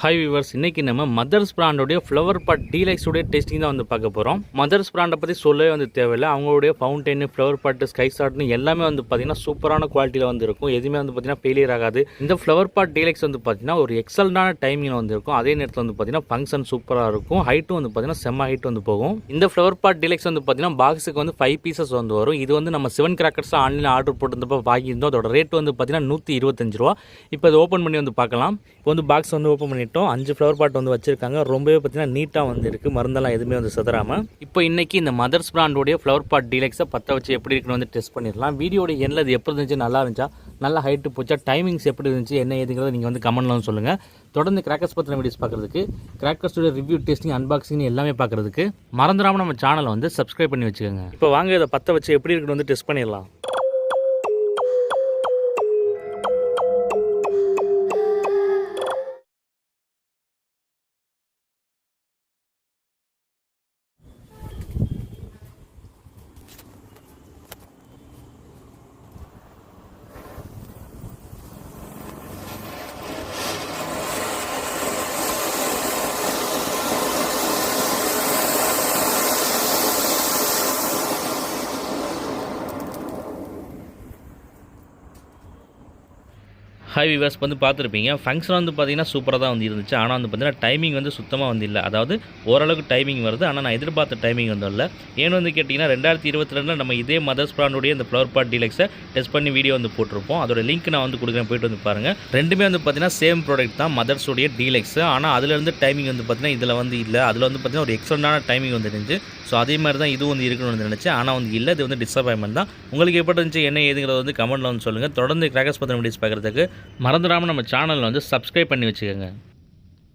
Hi viewers, இன்றைக்கி நம்ம mothers பிராண்டோடைய flower pot டீலக்ஸோடைய testing தான் வந்து பார்க்க போகிறோம். மதர்ஸ் பிராண்டை பற்றி சொல்லவே வந்து தேவையில்லை. அவங்களுடைய ஃபவுண்டெயின், ஃப்ளவர் பாட்டு, ஸ்கை ஷாட்னு எல்லாமே வந்து பார்த்திங்கன்னா சூப்பரான குவாலிட்டியில் வந்து இருக்கும். எதுவுமே வந்து பார்த்திங்கன்னா ஃபெயிலியர் ஆகாது. இந்த ஃப்ளவர் பாட் டீலக்ஸ் வந்து பார்த்திங்கன்னா ஒரு எக்ஸலண்டான டைமிங் வந்து இருக்கும். அதே நேரத்தில் வந்து பார்த்திங்கன்னா ஃபங்க்ஷன் சூப்பராக இருக்கும். ஹைட்டும் வந்து பார்த்திங்கன்னா செம்ம ஹைட் வந்து போகும். இந்த ஃப்ளவர் பாட் டீலக்ஸ் வந்து பார்த்திங்கன்னா பாக்ஸுக்கு வந்து 5 பீசஸ் வந்து வரும். இது வந்து நம்ம 7 கிராக்கர்ஸ் ஆன்லைனில் ஆர்டர் போட்டிருந்தப்போ வாங்கியிருந்தோம். அதோட ரேட் வந்து பார்த்திங்கன்னா 125 ரூபா. இப்போ அதை ஓப்பன் பண்ணி வந்து பார்க்கலாம். இப்போ வந்து பாக்ஸ் வந்து ஓப்பன் பண்ணிட்டோம். 5 ஃப்ளவர் பாட் வந்து வச்சிருக்காங்க. ரொம்பவே பார்த்தீங்கன்னா நீட்டாக வந்து இருக்குது. மருந்தெல்லாம் எதுவுமே வந்து சிதறாமல். இப்போ இன்றைக்கி இந்த மதர்ஸ் பிராண்டோடைய ஃப்ளவர் பாட் டீலக்ஸை பற்ற வச்சு எப்படி இருக்குன்னு வந்து டெஸ்ட் பண்ணிடலாம். வீடியோட எண்ணில் அது எப்படி இருந்துச்சு, நல்லா இருந்துச்சா, நல்லா ஹைட்டு போச்சா, டைமிங்ஸ் எப்படி இருந்துச்சு, என்ன ஏதுங்கிறத நீங்கள் வந்து கமெண்ட்லாம் சொல்லுங்கள். தொடர்ந்து கிராக்கர்ஸ் பற்றின வீடியோஸ் பார்க்குறதுக்கு, கிராக்கர்ஸோட ரிவ்யூ, டெஸ்டிங், அன்பாக்சிங் எல்லாமே பார்க்குறதுக்கு மறந்துடாமல் நம்ம சேனலை வந்து சப்ஸ்கிரைப் பண்ணி வச்சுக்கோங்க. இப்போ வாங்க இதை பற்ற வச்சு எப்படி இருக்குன்னு வந்து டெஸ்ட் பண்ணிடலாம். ஹாய் வியூவர்ஸ், வந்து பார்த்துருப்பீங்க. ஃபங்க்ஷன் வந்து பார்த்தீங்கன்னா சூப்பராக தான் வந்து இருந்துச்சு. ஆனால் வந்து பார்த்தீங்கன்னா டைமிங் வந்து சுத்தமாக வந்து இல்லை. அதாவது ஓரளவுக்கு டைமிங் வருது, ஆனால் நான் எதிர்பார்த்த டைமிங் வந்து இல்லை. ஏன்னு வந்து கேட்டிங்கன்னா 2022 நம்ம இதே மதர்ஸ் பிராண்டுடைய இந்த ஃப்ளவர் பாட் டீலக்ஸை டெஸ்ட் பண்ணி வீடியோ வந்து போட்டிருப்போம். அதோட லிங்க் நான் வந்து கொடுக்குறேன், போய்ட்டு வந்து பாருங்கள். ரெண்டுமே வந்து பார்த்தீங்கன்னா சேம் ப்ராடக்ட் தான், மதர்ஸோடைய டீலக்ஸ். ஆனால் அதுலேருந்து டைமிங் வந்து பார்த்தீங்கன்னா இதில் வந்து இல்லை. அதில் வந்து பார்த்தீங்கன்னா ஒரு எக்ஸலண்டான டைமிங் வந்து இருந்துச்சு. ஸோ அதே மாதிரி தான் இது வந்து இருக்கணும்னு வந்து நினச்சேன். ஆனால் வந்து இல்லை, இது வந்து டிசப்பாயின்மெண்ட் தான். உங்களுக்கு எப்படி இருந்துச்சு, என்ன ஏதுங்கிறத வந்து கமெண்ட்டில் வந்து சொல்லுங்கள். தொடர்ந்து கிராக்கர்ஸ் பற்றின வீடியோஸ் பார்க்குறதுக்கு மறந்துடாமல் நம்ம சேனலில் வந்து சப்ஸ்கிரைப் பண்ணி வச்சுக்கோங்க.